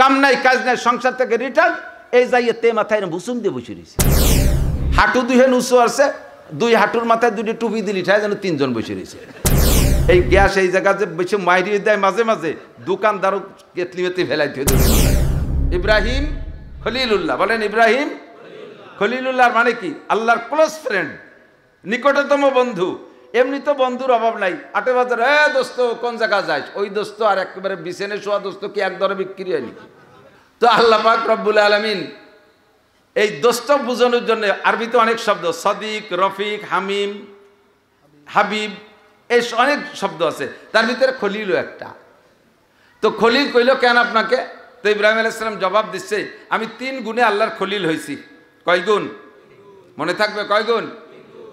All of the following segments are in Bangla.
কাম নাই কাজ নাই, সংসার থেকে রিটার্ন, এই যাইয়ে তে মাথায় বুসুম দিয়ে বসে রয়েছে। হাঁটু দুহে উঁচু আছে, দুই হাঁটুর মাথায় দুটি টুপি দিলি ঠায় যেন তিনজন বসে রয়েছে। এই গ্যাস এই জায়গা যে বেশি মাইরিয়ে দেয় মাঝে মাঝে, দোকানদারও কেতলি মেতে ফেলাইতে। ইব্রাহিম খলিলুল্লাহ, বলেন ইব্রাহিম খলিলুল্লাহর মানে কি? আল্লাহর ক্লোজ ফ্রেন্ড, নিকটতম বন্ধু। এমনি তো বন্ধুর অভাব নাই। 8 বাজার দোস্ত কোন জায়গা যাইস, ওই দোস্ত আর একেবারে বিছানে শোয়া দোস্ত কি এক দরে বিক্রি হয়নি? তো আল্লাহ পাক রব্বুল আলামিন এই দোস্ত বোঝানোর জন্য আরবিতে অনেক শব্দ, সদিক, রফিক, হামিম, হাবিব, এই অনেক শব্দ আছে, তার ভিতরে খলিলও একটা। তো খলিল কইল কেন আপনাকে? তো ইব্রাহিম আলাইহিস সালাম জবাব দিচ্ছে, আমি 3 গুণে আল্লাহর খলিল হয়েছি। কয় গুণ? মনে থাকবে, কয় গুণ?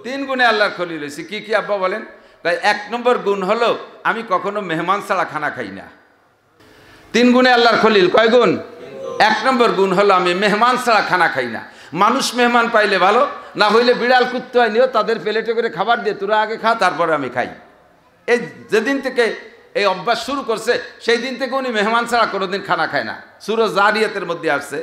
3 গুণে আল্লাহর খলিল হয়েছি। কি কি আব্বা বলেন? তাই 1 নম্বর গুণ হলো আমি কখনো মেহমান ছাড়া খানা খাই না। 3 গুণে আল্লাহর খলিল, কয় গুণ? 1 নম্বর গুণ হলো আমি মেহমান ছাড়া খানা খাই না। মানুষ মেহমান পাইলে ভালো, না হইলে বিড়াল কুত্তা নিয়েও তাদের প্লেটে করে খাবার দিয়ে তোরা আগে খা, তারপরে আমি খাই। এই যেদিন থেকে এই অভ্যাস শুরু করছে সেই দিন থেকে উনি মেহমান ছাড়া কোনোদিন খানা খায় না। সূরা জারিয়াতের মধ্যে আসছে,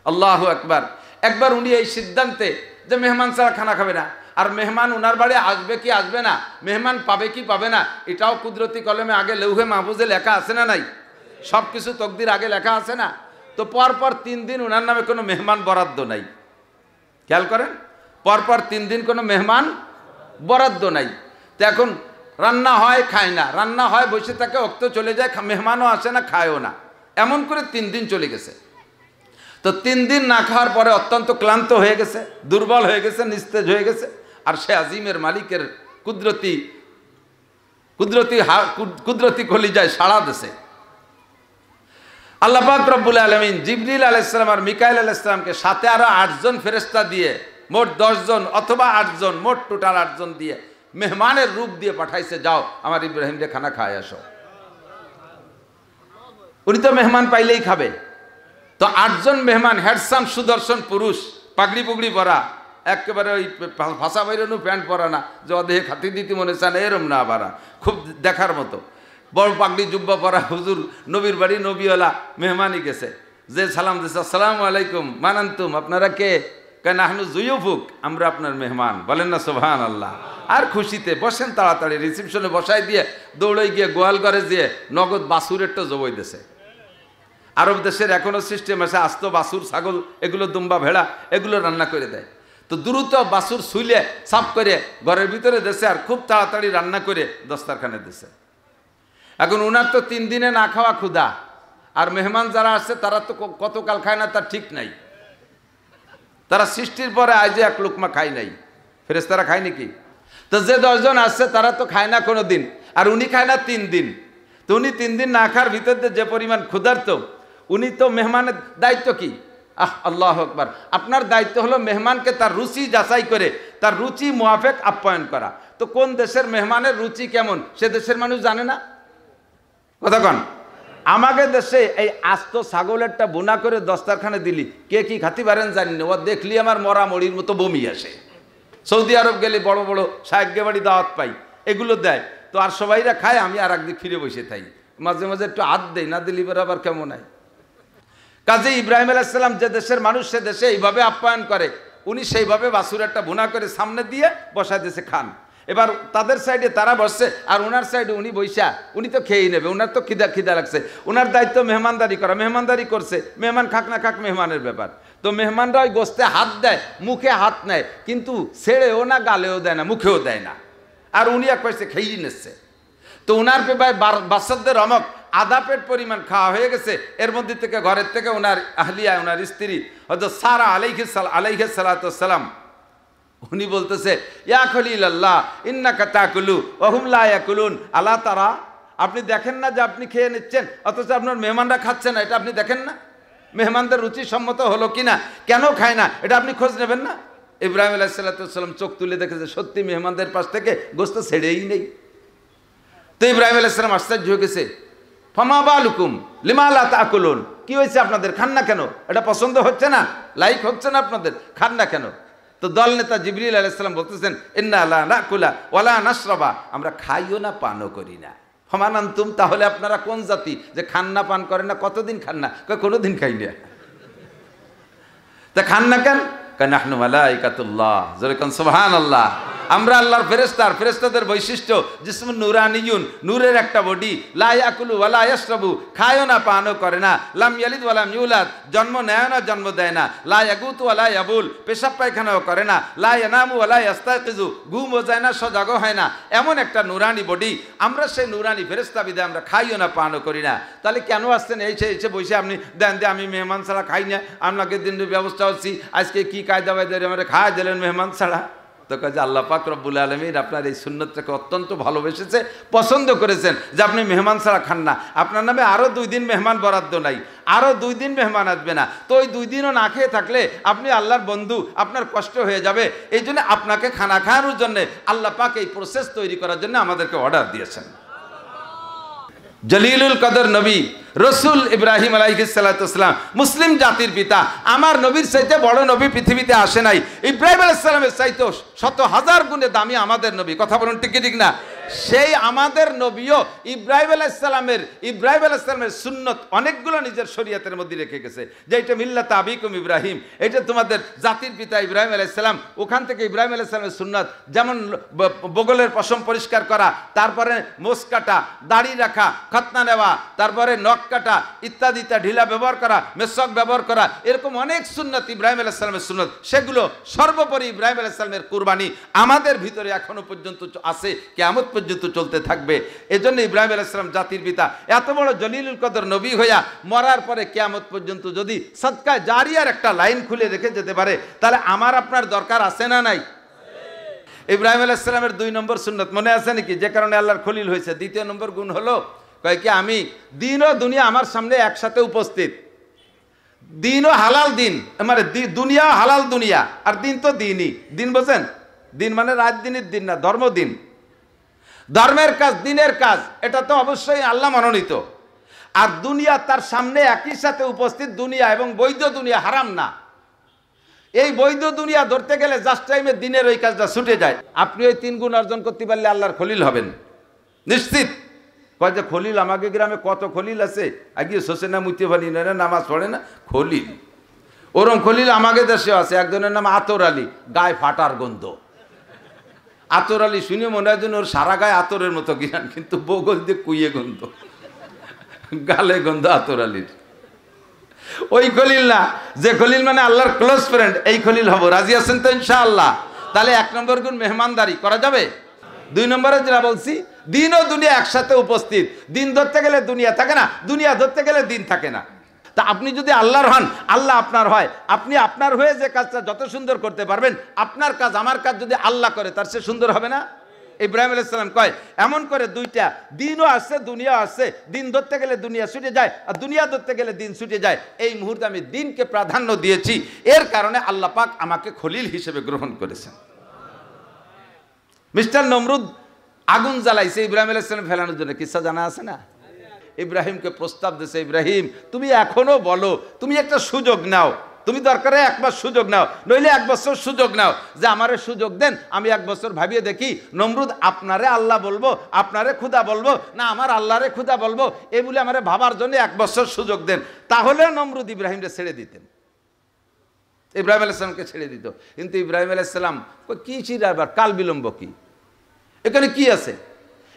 আল্লাহু আকবার। একবার উনি এই সিদ্ধান্তে যে মেহমান ছাড়া খানা খাবে না, আর মেহমান উনার বাড়ি আসবে কি আসবে না, মেহমান পাবে কি পাবে না, এটাও কুদরতি কলমে আগে লৌহে মাহফুজে লেখা আছে না নাই? সব কিছু তকদির আগে লেখা আছে না? তো পরপর 3 দিন উনার নামে কোনো মেহমান বরাদ্দ নাই। খেয়াল করেন, পরপর 3 দিন কোনো মেহমান বরাদ্দ নাই। তো এখন রান্না হয়, খায় না, রান্না হয় বসে থাকে, অক্ত চলে যায়, মেহমানও আসে না, খায়ও না, এমন করে 3 দিন চলে গেছে। তো 3 দিন না খাওয়ার পরে অত্যন্ত ক্লান্ত হয়ে গেছে, দুর্বল হয়ে গেছে, নিস্তেজ হয়ে গেছে। আর সে আজিমের মালিকের কুদরতি কলিজায় সাড়া দিছে। আল্লাহ পাক রব্বুল আলামিন জিবরিল আলাইহিস সালাম আর মিকাইল আলাইহিস সালামকে সাথে আরো 8 জন ফেরেশতা দিয়ে, মোট 10 জন অথবা 8 জন, মোট টোটাল 8 জন দিয়ে মেহমানের রূপ দিয়ে পাঠাইছে, যাও আমার ইব্রাহিমকে খানা খায় আসো। উনি তো মেহমান পাইলেই খাবে। তো 8 জন মেহমান, হ্যাডসাম সুদর্শন পুরুষ, পাগড়ি পুগড়ি পরা, একেবারে ওই ভাষা বাইরানো প্যান্ট পরা না, যে দেহে খাতি দিতে মনে চান এরম না, বারা খুব দেখার মতো বড় পাগড়ি জুব্বা পরা হুজুর, নবীর বাড়ি নবীওয়ালা মেহমানই গেছে। যে সালাম দিচ্ছে, আসসালামু আলাইকুম, মানান্তুম, আপনারা কে? কেন আহনু জুয়ুফুক, আমরা আপনার মেহমান, বলেন না সুবহানাল্লাহ। আর খুশিতে বসেন, তাড়াতাড়ি রিসেপশনে বসাই দিয়ে দৌড়ে গিয়ে গোয়াল ঘরে যেয়ে নগদ বাছুরেরটা জবই দিছে। আরব দেশের এখনো সিস্টেম আছে, আস্ত বাছুর, ছাগল, এগুলো দুম্বা, ভেড়া, এগুলো রান্না করে দেয়। তো দ্রুত বাছুর শুইলে সাফ করে ঘরের ভিতরে দেশে, আর খুব তাড়াতাড়ি রান্না করে দস্তারখানে দিছে। এখন উনার তো 3 দিনে না খাওয়া ক্ষুধা, আর মেহমান যারা আসছে তারা তো কতকাল খায় না তার ঠিক নাই। তারা সৃষ্টির পরে আজ 1 লোকমা খায় নাই, ফেরেশতারা খায় নাকি? তো যে 10 জন আসছে তারা তো খায় না কোনো দিন, আর উনি খায় না 3 দিন। তো উনি 3 দিন না খাওয়ার ভিতর যে পরিমাণ ক্ষুধার্ত, উনি তো মেহমানের দায়িত্ব কি? আল্লাহু আকবার। আপনার দায়িত্ব হলো মেহমানকে তার রুচি যাচাই করে তার রুচি মুআফেক আপ্যায়ন করা। তো কোন দেশের মেহমানের রুচি কেমন সে দেশের মানুষ জানে না? কথা কন। আমাকে দেশে এই আস্ত ছাগলেরটা বোনা করে দস্তারখানে দিলি, কে কি খাতি পারেন জানি না, ও দেখলি আমার মরা মরির মতো বমি আসে। সৌদি আরব গেলে বড় বড় সাহেবকে বাড়ি দাওয়াত পাই, এগুলো দেয়, তো আর সবাইরা খায়, আমি আর একদিক ফিরে বসে থাকি, মাঝে মাঝে একটু হাত দেই, না দিলি আবার কেমন হয়। কাজে ইব্রাহিম আলাইহিস সালাম যে দেশের মানুষ সে দেশে এইভাবে আপ্যায়ন করে, উনি সেইভাবে বাছুরেরটা বোনা করে সামনে দিয়ে বসায় দিয়েছে, খান। এবার তাদের সাইডে তারা বসছে, আর ওনার সাইডে উনি বৈশা, উনি তো খেয়েই নেবে, ওনার তো খিদা লাগছে। ওনার দায়িত্ব মেহমানদারি করা, মেহমানদারি করছে, মেহমান খাক না খাক মেহমানের ব্যাপার। তো মেহমানরা ওই গোস্তে হাত দেয়, মুখে হাত নেয়, কিন্তু ছেড়েও না, গালেও দেয় না, মুখেও দেয় না, আর উনি এক পাশে খেয়েই নিচ্ছে। তো ওনার পেপায় বাচ্চাদের রমক আধা পেট পরিমাণ খাওয়া হয়ে গেছে। এর মধ্যে থেকে ঘরের থেকে ওনার আহলিয়া, ওনার স্ত্রী হযরত সারা আলাইহিস সালাতু ওয়াস সালাম, উনি বলতেছে, ইয়া খলিলাল্লাহ ইন্নাকা তাকুলু ওয়া হুম লা ইয়াকুলুন আলা তারা, আপনি দেখেন না যে আপনি খেয়ে নিচ্ছেন, অথচ আপনার মেহমানরা খাচ্ছে না, এটা আপনি দেখেন না? মেহমানদের রুচি সম্মত হলো কিনা, কেন খায় না, এটা আপনি খোঁজ নেবেন না? ইব্রাহিম আলাইহিস সালাতু ওয়াস সালাম চোখ তুলে দেখেছে সত্যি মেহমানদের পাশ থেকে গোশত ছেড়েই নেই। তো ইব্রাহিম আলাইহিস সালাম আশ্চর্য হয়ে গেছে, ফামা বালুকুম লিমা লা তাকুলুন, কি হয়েছে আপনাদের, খান না কেন? এটা পছন্দ হচ্ছে না, লাইক হচ্ছে না আপনাদের, খান না কেন? তো দল নেতা জিবরিল আলাইহিস সালাম বলতেছেন, ইন্না লা নাকুলা ওয়ালা নাশরাবা, আমরা খাইও না পানও করি না। ফমানান্তুম, তাহলে আপনারা কোন জাতি যে খান না পান করেন না? কতদিন খান না? কোনোদিন খাই না। তা খান না কেন? নাহনু মালাইকাতুল্লাহ, যেরকম সুবহানাল্লাহ, আমরা আল্লাহর ফেরেশতাদের বৈশিষ্ট্য জিসমুন নূরানিয়ুন, নূরের একটা বডি, লা ইয়াকুলু ওয়া লা ইয়াশরাবু, খায়ও না পানও করে না, লাম ইয়ালিদ ওয়া লাম ইউলাদ, জন্ম নেয় না জন্ম দেয় না, লা ইয়াগুতু ওয়া লা ইয়াবুল, পেশাব পায়খানাও করে না, লা ইয়ানামু ওয়া লা ইয়াস্তায়কিজু, ঘুমও যায় না সজাগও হয় না, এমন একটা নূরানি বডি। আমরা সেই নূরানি ফেরেশতা বিধায় আমরা খাইও না পানও করি না। তাহলে কেন আসছেন এসে বসে আপনি দেন দিয়ে আমি মেহমান ছাড়া খাই না, আপনাকে দিন ব্যবস্থা হচ্ছি, আজকে কি কায়দা বায়দা আমরা খাওয়া দিলেন মেহমান ছাড়া? তো কাজে আল্লাহ পাক রব্বুল আলামিন আপনার এই সুন্নতটাকে অত্যন্ত ভালোবেসেছে, পছন্দ করেছেন যে আপনি মেহমান ছাড়া খান না। আপনার নামে আরও 2 দিন মেহমান বরাদ্দ নাই, আরও 2 দিন মেহমান আসবে না। তো ওই 2 দিনও না খেয়ে থাকলে আপনি আল্লাহর বন্ধু, আপনার কষ্ট হয়ে যাবে। এই জন্য আপনাকে খানা খাওয়ানোর জন্যে আল্লাহ পাক এই প্রসেস তৈরি করার জন্য আমাদেরকে অর্ডার দিয়েছেন। জলিলুল কদর নবী রসুল ইব্রাহিম আলাইহিস সালাতু ওয়াস সালাম, মুসলিম জাতির পিতা। আমার নবীর চাইতে বড় নবী পৃথিবীতে আসে নাই। ইব্রাহিম আলাইহিস সালামের চাইতে 100,000 গুণে দামি আমাদের নবী। কথা বলুন ঠিক ঠিক না? সেই আমাদের নবীও ইব্রাহিম আলাইহিস সালামের সুন্নত অনেকগুলো নিজের শরীয়তের মধ্যে রেখে গেছে, যে এটা মিল্লাত আবিকুম ইব্রাহিম, এটা তোমাদের জাতির পিতা ইব্রাহিম আলাইহিস সালাম। ওখান থেকে ইব্রাহিম আলাইহিস সালামের সুন্নত, যেমন বগলের পশম পরিষ্কার করা, তারপরে মোষ কাটা, দাড়ি রাখা, খতনা নেওয়া, তারপরে নখ কাটা ইত্যাদিটা, ঢিলা ব্যবহার করা, মেসক ব্যবহার করা, এরকম অনেক সুন্নত ইব্রাহিম আলাইহিস সালামের সুন্নত। সেগুলো সর্বোপরি ইব্রাহিম আলাইহিস সালামের কুরবানি আমাদের ভিতরে এখনো পর্যন্ত আছে, কিয়ামত পর্যন্ত চলতে থাকবে। এজন্য ইব্রাহিম আলাইহিস সালাম জাতির পিতা, এত বড় জলিলুল কদর নবী হইয়া মরার পরে কিয়ামত পর্যন্ত যদি সদকা জারিয়ার একটা লাইন খুলে রেখে যেতে পারে, তাহলে আমার আপনার দরকার আছে না নাই? ইব্রাহিম আলাইহিস সালামের 2 নম্বর সুন্নত মনে আছে নাকি, যে কারণে আল্লাহর খলিল হয়েছে? 2 নম্বর গুণ হলো কয় কি, আমি দিন ও দুনিয়া আমার সামনে একসাথে উপস্থিত। দিন ও হালাল দিন, মানে দুনিয়া হালাল দুনিয়া, আর দিন তো দিনই। দিন বোঝেন? দিন মানে রাত দিনের দিন না, ধর্মদিন, ধর্মের কাজ, দিনের কাজ, এটা তো অবশ্যই আল্লাহ মনোনীত। আর দুনিয়া তার সামনে একই সাথে উপস্থিত। দুনিয়া এবং বৈধ দুনিয়া হারাম না। এই বৈধ দুনিয়া ধরতে গেলে জাস্ট টাইমে দিনের ওই কাজটা ছুটে যায়। আপনি ওই 3 গুণ অর্জন করতে পারলে আল্লাহর খলিল হবেন নিশ্চিত। কয় যে খলিল, আমাকে গ্রামে কত খলিল আছে, আগে শোষে না, মুতে পারি না, নামাজ পড়ে না, খলিল। ওরম খলিল আমাকে দেশে আছে। একজনের নাম আতর আলী, গায়ে ফাটার গন্ধ। আতর আলী শুনে মনে হয় যেন ওর সারা গায়ে আতরের মতো জ্ঞান, কিন্তু বগল দিয়ে কুইয়ে গন্ধ, গালে গন্ধ আতর আলীর। ওই খলিল না, যে খলিল মানে আল্লাহর ক্লোজ ফ্রেন্ড, এই খলিল হবো। রাজি আছেন তো ইনশাআল্লাহ? তাহলে 1 নম্বর গুণ মেহমানদারি করা যাবে। 2 নম্বরে যেটা বলছি, দিন ও দুনিয়া একসাথে উপস্থিত। দিন ধরতে গেলে দুনিয়া থাকে না, দুনিয়া ধরতে গেলে দিন থাকে না। তা আপনি যদি আল্লাহর হন, আল্লাহ আপনার হয়। আপনি আপনার হয়ে যে কাজটা যত সুন্দর করতে পারবেন, আপনার কাজ আমার কাজ যদি আল্লাহ করে, তার সে সুন্দর হবে না? ইব্রাহিম আলাইহিস সালাম কয় এমন করে 2টা, দিনও আসছে দুনিয়া আসছে। দিন ধরতে গেলে দুনিয়া ছুটে যায়, আর দুনিয়া ধরতে গেলে দিন ছুটে যায়। এই মুহূর্তে আমি দিনকে প্রাধান্য দিয়েছি, এর কারণে আল্লাহ পাক আমাকে খলিল হিসেবে গ্রহণ করেছেন। মিস্টার নমরুদ আগুন জ্বালাইছে ইব্রাহিম আলাইহিস সালাম ফেলানোর জন্য, কিসা জানা আছে না? ইব্রাহিমকে প্রস্তাব দিয়েছে, ইব্রাহিম তুমি এখনো বলো, তুমি একটা সুযোগ নাও, তুমি দরকারে 1 মাস সুযোগ নাও, নইলে 1 বছর সুযোগ নাও, যে আমারে সুযোগ দেন, আমি 1 বছর ভাবিয়ে দেখি নমরুদ আপনারে আল্লাহ বলবো, আপনারে খুদা বলবো না আমার আল্লাহরে খুদা বলবো, এই বলে আমারে ভাবার জন্য 1 বছর সুযোগ দেন। তাহলে নমরুদ ইব্রাহিমকে ছেড়ে দিতেন, ইব্রাহিম আলাইহিস সালামকে ছেড়ে দিত। কিন্তু ইব্রাহিম আলাইহিস সালাম কি ছিড়া, আবার কাল বিলম্ব কি, এখানে কি আছে?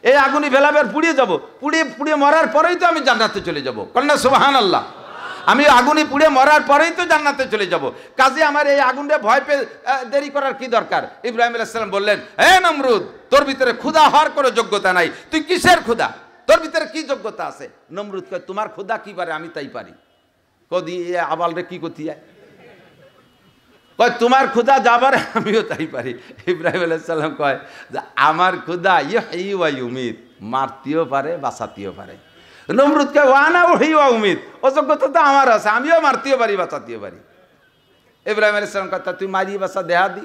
এই আগুনই ফেলাবে আর পুড়িয়ে যাবো, পুড়িয়ে মরার পরেই তো আমি জান্নাতে চলে যাবো। কন্যা সুবহানাল্লাহ। আমি আগুনে পুড়ে মরার পরেই তো জান্নাতে চলে যাব। কাজে আমার এই আগুনে ভয় পেয়ে দেরি করার কি দরকার? ইব্রাহিম আলাইহিস সালাম বললেন, হে নমরুদ, তোর ভিতরে খুদা হওয়ার কোনো যোগ্যতা নাই, তুই কিসের খুদা? তোর ভিতরে কি যোগ্যতা আছে? নমরুদ কয়, তোমার খুদা কি পারে আমি তাই পারি। কদি আবাল রে কি করতে যায়? কয় তোমার খুদা যা পারে আমিও তাই পারি। ইব্রাহিম আলাইহিস সালাম কয় যে আমার খুদা ইউহয়ি ওয়া ইউমীত, মারতেও পারে বাঁচাতেও পারে। নমরুদ কয় ওয়ানা ওহি ওয়া উমিদ, ও যোগ্যতা তো আমার আছে, আমিও মারতেও পারি বাঁচাতেও পারি। ইব্রাহিম আলাইহিস সালাম কথা তুই মারি বাঁচা দেহা দি।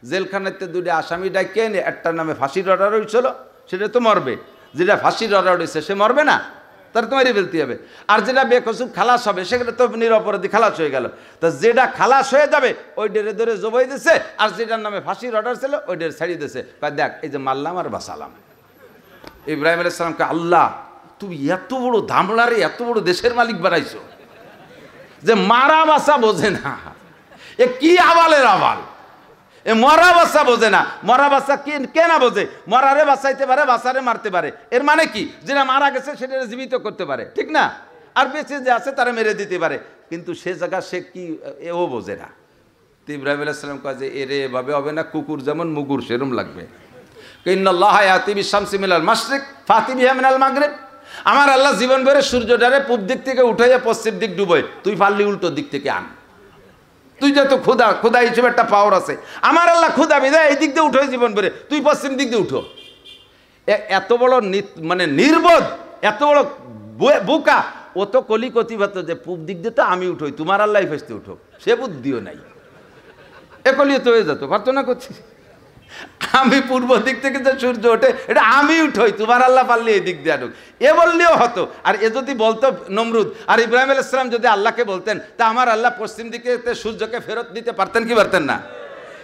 জেলখানাতে 2টা আসামি ডাকে এনে, একটার নামে ফাঁসির অর্ডার হয়েছিল, সেটা তো মরবে। যেটা ফাঁসির অর্ডার হয়েছে সে মরবে না, তার তো মারি ফেলতে হবে। আর যেটা বেকসুর খালাস হবে সেটা তো নিরপরাধী খালাস হয়ে গেল। তো যেটা খালাস হয়ে যাবে ওই ডেরে ধরে জবাই দিছে, আর যেটার নামে ফাঁসির অর্ডার ছিল ওই ডেরে ছাড়িয়ে দিছে। দেখ এই যে মারলাম আর বাঁচালাম। ইব্রাহিম আলাইহিস সালামকে, আল্লাহ তুমি এত বড় ধামড়ারে এত বড় দেশের মালিক বানাইছো যে মারা বাসা বোঝে না। এ কি আবালের আবাল, এ মরা বাসা বোঝে না। মরা বাসা কে না বোঝে? মরারে বাঁচাইতে পারে, বাসারে মারতে পারে। এর মানে কি? যেটা মারা গেছে সেটা জীবিত করতে পারে, ঠিক না? আর বেঁচে যে আছে তারা মেরে দিতে পারে, কিন্তু সে জায়গা সে কি এও বোঝে না। তো ইব্রাহিম আলাইহিস সালাম কয় যে এরে এভাবে হবে না, কুকুর যেমন মুগুর সেরম লাগবে। ইন্নাল্লাহা ইয়াতি বিশ-শামসি মিনাল মাশরিক ফাতি বিহা মিনাল মাগরিব। আমার আল্লাহ জীবন ভরে সূর্যটারে পূব দিক থেকে উঠাইয়া পশ্চিম দিক ডুবোয়, তুই পারলি উল্টো দিক থেকে আন। তুই যেহেতু ক্ষুদা হিসেবে একটা পাওয়ার আছে, আমার আল্লাহ ক্ষুদা বিদায় এই দিক দিয়ে উঠো জীবন ভরে, তুই পশ্চিম দিক দিয়ে উঠো। এত বড় মানে নির্বোধ, এত বড় বোকা, ও তো কলিকতিবাত যে পূব দিক দিয়ে তো আমি উঠোই, তোমার আল্লাহ ফেসতে উঠো, সে বুদ্ধিও নাই। এ কলিয়ে তো হয়ে যেত, প্রার্থনা করছি আমি পূর্ব দিক থেকে যে সূর্য ওঠে এটা আমি উঠোই, তোমার আল্লাহ পারলে এই দিক দিয়ে আনুক, এ বললেও হতো। আর এ যদি বলতো নমরুদ, আর ইব্রাহিম আলাইহিস সালাম যদি আল্লাহকে বলতেন, তা আমার আল্লাহ পশ্চিম দিকে সূর্যকে ফেরত দিতে পারতেন কি পারতেন না?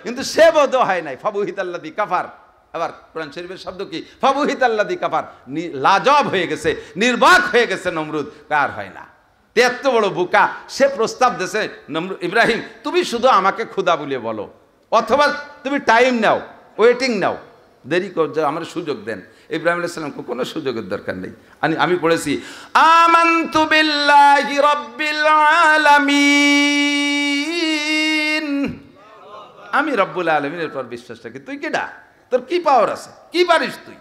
কিন্তু সে বোধ হয় নাই। ফাবুহিতাল্লাযী কাফার, আবার কোরআন শরীফের শব্দ কি? ফাবুহিতাল্লাযী কাফার, লাজবাব হয়ে গেছে, নির্বাক হয়ে গেছে নমরুদ, কার হয় না। এত বড় বোকা, সে প্রস্তাব দিয়েছে ইব্রাহিম তুমি শুধু আমাকে খোদা বলে বলো, অথবা তুমি টাইম নাও, ওয়েটিং নাও, দেরি কর, আমার সুযোগ দেন। ইব্রাহিম আলাইহিস সালামকে কোনো সুযোগের দরকার নেই। আমি পড়েছি আমানতু বিল্লাহি রাব্বিল আলামিন, আমি রব্বুল আলামিনের পর বিশ্বাস রাখি। তুই কেডা? তোর কি পাওয়ার আছে? কি পারিস তুই?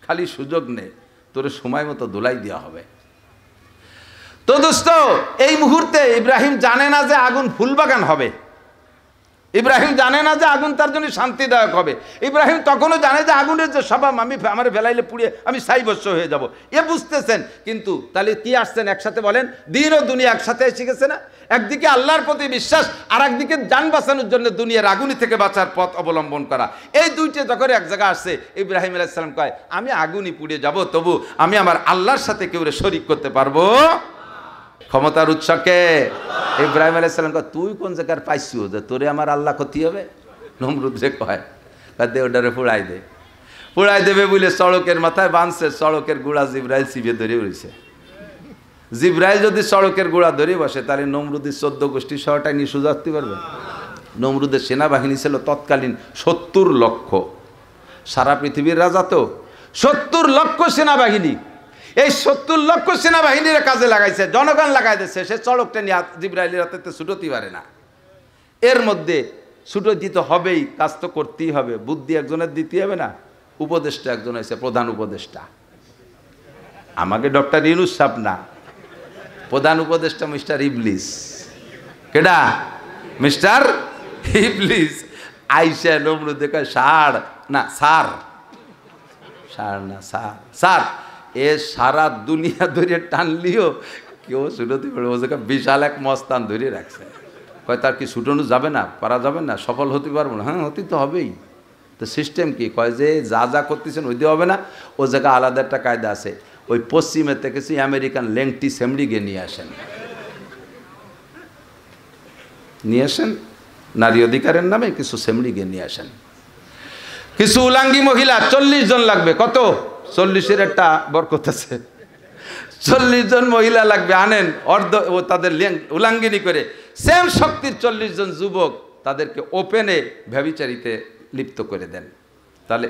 খালি সুযোগ নে, তোর সময় মতো দোলাই দেওয়া হবে। তো দোস্ত, এই মুহূর্তে ইব্রাহিম জানে না যে আগুন ফুলবাগান হবে, ইব্রাহিম জানে না যে আগুন তার জন্য শান্তিদায়ক হবে। ইব্রাহিম তখনও জানে যে আগুনের যে স্বভাব, আমার বেলাইলে পুড়িয়ে আমি সাইবস্য হয়ে যাব, এ বুঝতেছেন। কিন্তু তাহলে কি আসছেন একসাথে বলেন? দিন ও দুনিয়া একসাথে এসে গেছে না? একদিকে আল্লাহর প্রতি বিশ্বাস, আর একদিকে যান বাঁচানোর জন্য দুনিয়ার আগুনি থেকে বাঁচার পথ অবলম্বন করা। এই দুইটা যখন এক জায়গায় আসছে, ইব্রাহিম আলাইহিস সালাম কয় আমি আগুনই পুড়ে যাব, তবু আমি আমার আল্লাহর সাথে কেউ শরীক করতে পারবো। ক্ষমতার উৎসকে ইব্রাহিম আলাইহিস সালাম কয় তুই কোন জায়গার পাইছিও যে তোরে আমার আল্লাহ ক্ষতি হবে? নমরুদ যে কয় দে ওটারে পুড়াই দে। পুড়াই দেবে বলে সড়কের মাথায় বাঁধছে, সড়কের গোড়া জিব্রাইল চিবিয়ে ধরে উঠেছে। জিব্রাইল যদি সড়কের গোড়া ধরে বসে, তাহলে নমরুদের 14 গোষ্ঠী শহরটাই নিয়ে সোজা আসতে পারবে? নমরুদের সেনাবাহিনী ছিল তৎকালীন 70 লক্ষ। সারা পৃথিবীর রাজা তো 70 লক্ষ সেনাবাহিনী। এই 70 লক্ষ সেনাবাহিনীর কাজে লাগাইছে, জনগণ লাগাই দিচ্ছে। সে সড়কটা নিয়ে জিব্রাইলের হাতে ছুটোতে পারে না। এর মধ্যে ছুটো দিতে হবেই, কাজ তো করতেই হবে। বুদ্ধি একজনের দিতে হবে না? উপদেষ্টা একজন হয়েছে, প্রধান উপদেষ্টা। আমাকে ডক্টর ইউনূস সাহেব না, প্রধান উপদেষ্টা মিস্টার ইবলিস। কেডা? মিস্টার ইবলিস। আইসা নমরুদ দেখায় সার না সার, সার না সার, সার। এ সারা দুনিয়া ধরে টানলিও কেউ ছুটোতে পারবে। ও জায়গা বিশাল এক মস্তান ধরে রাখছে। কয় তার কি ছুটানো যাবে না, পারা যাবে না, সফল হতে পারবো না? হ্যাঁ, হতে তো হবেই। তো সিস্টেম কি? কয় যে যা করতেছেন ওই দিয়ে হবে না, ও জায়গা আলাদা একটা কায়দা আছে। ওই পশ্চিমের থেকে আমেরিকান লেংটি সেমড়িকে নিয়ে আসেন, নিয়ে আসেন নারী অধিকারের নামে কিছু সেমড়িকে নিয়ে আসেন। কিছু উলাঙ্গি মহিলা 40 জন লাগবে। কত? 40-এর একটা বরকত আছে। 40 জন মহিলা লাগবে, আনেন অর্ধ ও তাদের উলাঙ্গিনী করে। সেম শক্তির 40 জন যুবক, তাদেরকে ওপেনে ব্যভিচারিতে লিপ্ত করে দেন। তাহলে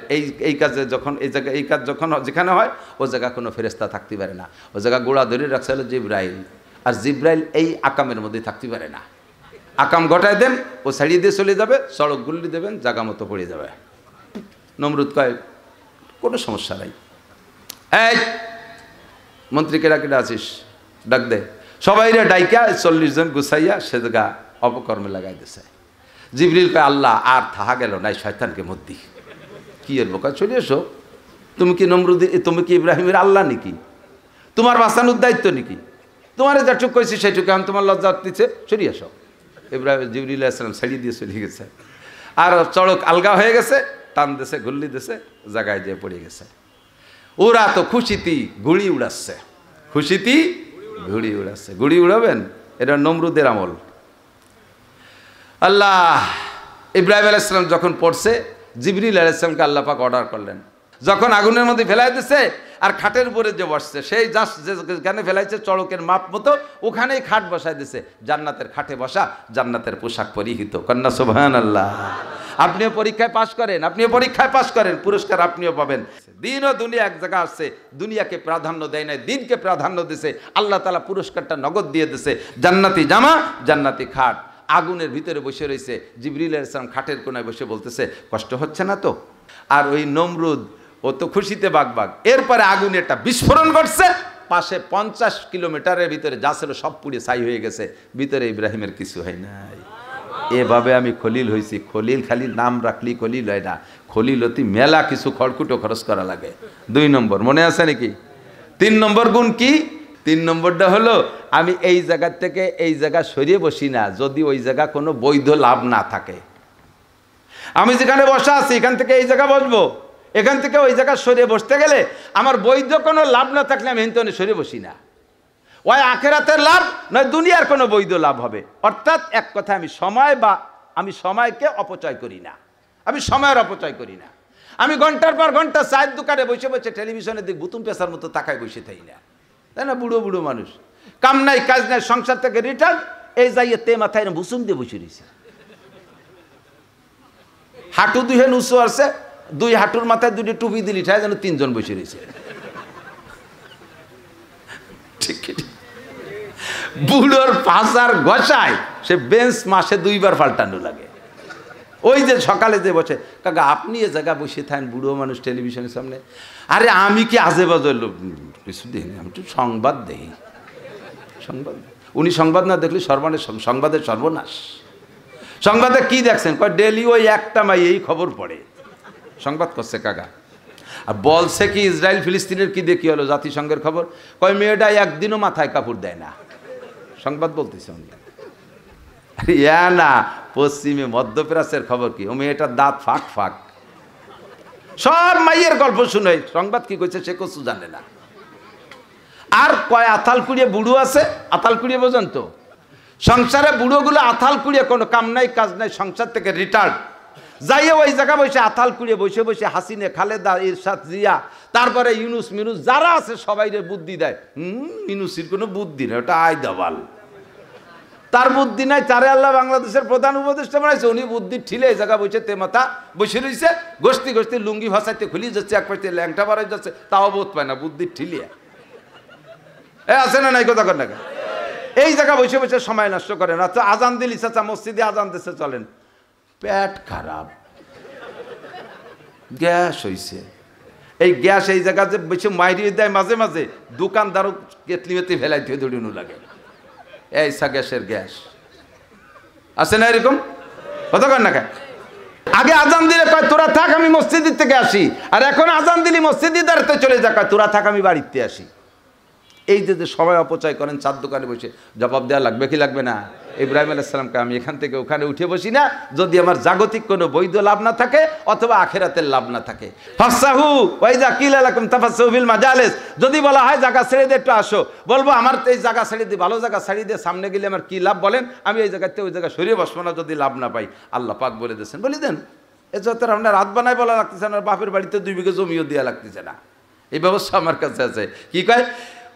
এই কাজে যখন এই জায়গায় এই কাজ যখন যেখানে হয়, ও জায়গা কোনো ফেরেশতা থাকতে পারে না। ও জায়গা গোড়া ধরে রাখছে হলো জিব্রাইল। আর জিব্রাইল এই আকামের মধ্যে থাকতে পারে না। আকাম ঘটায় দেন, ও ছাড়িয়ে দিয়ে চলে যাবে, সড়ক গুল্লি দেবেন, জায়গা মতো পড়ে যাবে। নমরুদ কয় কোনো সমস্যা নাই। এই মন্ত্রী কেডা কেডা আছিস? ডাক দে। সবাইরে ডাইকা 40 জন গুছাইয়া সে জায়গা অপকর্মে লাগাই দিছে। জিবরিল কয় আল্লাহ আর থাহা গেল নাই, শয়তানকে মদ্দি। কি এর বোকা, চলে এসো। তুমি কি নমরুদ, তুমি কি ইব্রাহিমের আল্লাহ নাকি? তোমার বাঁচানোর দায়িত্ব নাকি? তোমার যেটুক কইছি সেটুকু আমি তোমার লজ্জা দিচ্ছে, সরিয়ে আসো। ইব্রাহিম জিবরিল আলাইহিস সালাম ছাড়িয়ে দিয়ে চলে গেছে। আর চড়ক আলগা হয়ে গেছে, টান দেশে ঘুরলি দেশে জায়গায় যেয়ে পড়ে গেছে। ওরা তো খুশিতি ঘুড়ি উড়াচ্ছে, খুশিতি ঘুড়ি উড়াচ্ছে। ঘুড়ি উড়াবেন, এটা নমরুদের আমল। আল্লাহ ইব্রাহিম আলাইহিস সালাম যখন পড়ছে, জিবরিল আলাইহিস সালামকে আল্লাহ পাক অর্ডার করলেন, যখন আগুনের মধ্যে ফেলাই দিছে আর খাটের উপরে যে বসছে সেই জাস্ট যেখানে ফেলাইছে চড়কের মাপ মতো ওখানেই খাট বসায় দিছে, জান্নাতের খাটে বসা, জান্নাতের পোশাক পরিহিত। কন্যা সুবহানাল্লাহ। আপনিও পরীক্ষায় পাশ করেন, আপনিও পরীক্ষায় পাশ করেন, পুরস্কার আপনিও পাবেন। দিন ও দুনিয়া এক জায়গা আসছে, দুনিয়াকে প্রাধান্য দেয় নাই, দিনকে প্রাধান্য দিছে। আল্লাহ তাআলা পুরস্কারটা নগদ দিয়ে দিছে, জান্নাতি জামা, জান্নাতি খাট। আগুনের ভিতরে বসে রয়েছে, জিবরিল আলাইহিস সালাম খাটের কোনায় বসে বলতেছে, কষ্ট হচ্ছে না তো? আর ওই নমরুদ ও তো খুশিতে বাগবাগ। এরপরে আগুনে একটা বিস্ফোরণ ঘটছে, পাশে 50 কিলোমিটারের ভিতরে যা ছিল সব পুড়ে ছাই হয়ে গেছে, ভিতরে ইব্রাহিমের কিছু হয় নাই। এভাবে আমি খলিল হয়েছি। খলিল খালি নাম রাখলি খলিল হয় না, খলিল অতি মেলা কিছু খড়কুটো খরচ করা লাগে। 2 নম্বর মনে আছে নাকি? 3 নম্বর গুণ কি? 3 নম্বরটা হলো আমি এই জায়গা থেকে এই জায়গা সরিয়ে বসি না যদি ওই জায়গা কোনো বৈধ লাভ না থাকে। আমি যেখানে বসা আছি এখান থেকে এই জায়গা বসবো, এখান থেকে ওই জায়গা সরিয়ে বসতে গেলে আমার বৈধ কোনো লাভ না থাকলে আমি হিন্তনে সরিয়ে বসি না। ওই আখেরাতের লাভ নয় দুনিয়ার কোনো বৈধ লাভ হবে। অর্থাৎ এক কথা আমি সময়কে অপচয় করি না, আমি সময়ের অপচয় করি না। আমি ঘন্টার পর ঘন্টা চায়ের দোকানে বসে বসে টেলিভিশনের দিক বুতুম পেশার মতো তাকায় বসে থাকি না, তাই না? বুড়ো বুড়ো মানুষ, কাম নাই কাজ নাই, সংসার থেকে রিটার্ন, এই যাইয়ে তে মাথায় বুসুম দিয়ে বসে রয়েছে, হাঁটু দুহে উঁচু আছে, 2 হাঁটুর মাথায় 2টি টুপি দিলি ঠায় যেন 3 জন বসে রয়েছে। ঠিক বুড়োর পাশার ঘষায় সে বেঞ্চ মাসে 2 বার পাল্টানো লাগে। ওই যে সকালে যে বসে, কাকা আপনি এ জায়গা বসে থাকেন বুড়ো মানুষ টেলিভিশনের সামনে। আরে আমি কি আজে বাজে কিছু দেখি, আমি তো সংবাদ দেখি। সংবাদ উনি সংবাদ না দেখলে সংবাদের সর্বনাশ। সংবাদে কি দেখছেন? কয় ডেলি ওই একটা মাই এই খবর পড়ে, সংবাদ করছে কাকা। আর বলছে কি ইসরায়েল ফিলিস্তিনের কি দেখি হলো জাতিসংঘের খবর, কয় মেয়েটা একদিনও মাথায় কাপড় দেয় না, সংবাদ বলতেছে উনি। ইয়া না, পশ্চিমে মধ্যপ্রাচ্যের খবর কি, ও মেয়েটার দাঁত ফাঁক ফাঁক, সব মাইয়ের গল্প শুনে সংবাদ কি কইছে সে কিছু জানে না। আর কয় আতাল কুড়িয়ে বুড়ো আছে, আতাল কুড়িয়ে বোঝেন তো, সংসারে বুড়োগুলো আতাল কুড়িয়ে কোনো কাম নাই কাজ নাই, সংসার থেকে রিটায়ার্ড যাইয়ে ওই জায়গা বসে আতাল কুড়িয়ে বসে বসে হাসিনে, খালেদা, ইরশাদ, জিয়া, তারপরে ইউনুস মিনুস যারা আছে সবাইরে বুদ্ধি দেয়। ইউনুসির কোনো বুদ্ধি নেই, ওটা আয় দাবাল, তার বুদ্ধি নাই। তারে আল্লাহ বাংলাদেশের প্রধান উপদেষ্টা বানাইছে, উনি বুদ্ধি ঠিলে এই জায়গা বসে তেমাতা বসে রয়েছে, গোষ্ঠী গোষ্ঠী লুঙ্গি ভাষাইতে খুলি যাচ্ছে, এক পাশে ল্যাংটা বাড়াই যাচ্ছে, তাও বোধ পায় না, বুদ্ধি ঠিলিয়া আছে না নাই কথা কর না। এই জায়গা বসে বসে সময় নষ্ট করেন। আচ্ছা আজান দিলি চাচা মসজিদে আজান দিচ্ছে চলেন, পেট খারাপ, গ্যাস হইছে, এই গ্যাস এই জায়গা যে বেশি মাইরিয়ে দেয় মাঝে মাঝে, দোকানদারও কেতলি মেতলি ফেলাইতে দৌড়ানো লাগে, এইসা গ্যাসের গ্যাস আছে না এরকম কথা কর না। আগে আজান দিলে কয় তোরা থাক আমি মসজিদের থেকে আসি, আর এখন আজান দিলি মসজিদের দ্বারাতে চলে যা, কয় তোরা থাক আমি বাড়িতে আসি। এই যে সময় অপচয় করেন চার দোকানে বসে, জবাব দেওয়া লাগবে কি লাগবে না? ইব্রাহিম আলাইহিস সালামকে আমি এখান থেকে ওখানে উঠে বসি না যদি আমার জাগতিক কোনো বৈধ লাভ না থাকে অথবা আখিরাতের লাভ না থাকে। ফাসাহু ওয়াইজা কিলা লাকুম তাফাসসাহু ফিল মাজালিস, যদি বলা হয় জায়গা ছেড়ে দিয়ে একটু আসো, বলবো আমার এই জায়গা ছেড়ে দিয়ে, ভালো জায়গা ছেড়ে দিয়ে সামনে গেলে আমার কি লাভ বলেন, আমি এই জায়গাতে ওই জায়গা সরিয়ে বসবো না যদি লাভ না পাই। আল্লাহ পাক বলে দিয়েছেন, বলি দেন এ যত আপনার রাত বানায় বলা লাগতেছে না, বাপের বাড়িতে 2 বিঘা জমিও দেওয়া লাগতেছে না, এই ব্যবস্থা আমার কাছে আছে। কি কয়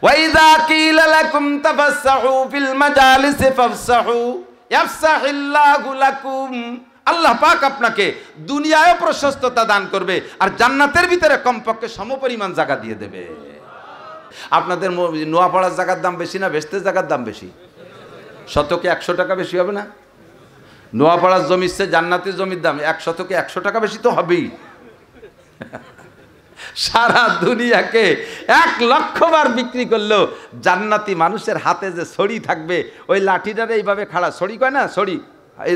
وَإِذَا قِيلَ لَكُمْ تَفَسَّحُوا فِي الْمَجَالِسِ فَافْسَحُوا يَفْسَحِ اللَّهُ لَكُمْ। আল্লাহ পাক আপনাকে দুনিয়ায় প্রশস্ততা দান করবে আর জান্নাতের ভিতরে কমপক্ষে সমপরিমাণ জায়গা দিয়ে দেবে। আপনাদের নোয়াপাড়ার জায়গার দাম বেশি না বেস্তের জায়গার দাম বেশি? শতকে 100 টাকা বেশি হবে না? নোয়াপাড়ার জমির চেয়ে জান্নাতের জমির দাম 1 শতকে 100 টাকা বেশি তো হবেই। সারা দুনিয়াকে 1 লক্ষ বার বিক্রি করলো, জান্নাতি মানুষের হাতে যে ছড়ি থাকবে, ওই লাঠিটারে এইভাবে খাড়া, ছড়ি কয় না, ছড়ি, এই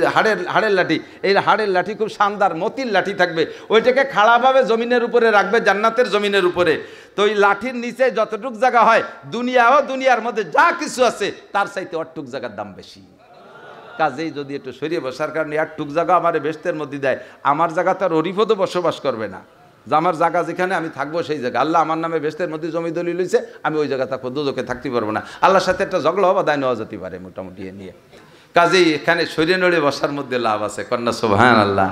হাড়ের লাঠি, এই হাড়ের লাঠি খুব শানদার মতির লাঠি থাকবে, ওইটাকে খাড়াভাবে জমিনের উপরে রাখবে, জান্নাতের জমিনের উপরে। তো ওই লাঠির নিচে যতটুক জায়গা হয় দুনিয়ার মধ্যে যা কিছু আছে তার চাইতে অটুক জায়গার দাম বেশি। কাজেই যদি একটু সরিয়ে বসার কারণে একটুক জায়গা আমার বেস্তের মধ্যে দেয়, আমার জায়গা তার অরিফতও বসবাস করবে না, যে আমার জায়গা যেখানে আমি থাকবো সেই জায়গা, আল্লাহ আমার নামে বেস্তের মধ্যে জমি দলিল হয়েছে, আমি ওই জায়গা থাকবো, দুজকে থাকতে পারবো না, আল্লাহর সাথে একটা ঝগড়া হওয়া দায় নেওয়া যেতে পারে মোটামুটি নিয়ে। কাজেই এখানে সরিয়ে নড়ে বসার মধ্যে লাভ আছে। কন্যা সুবহানাল্লাহ।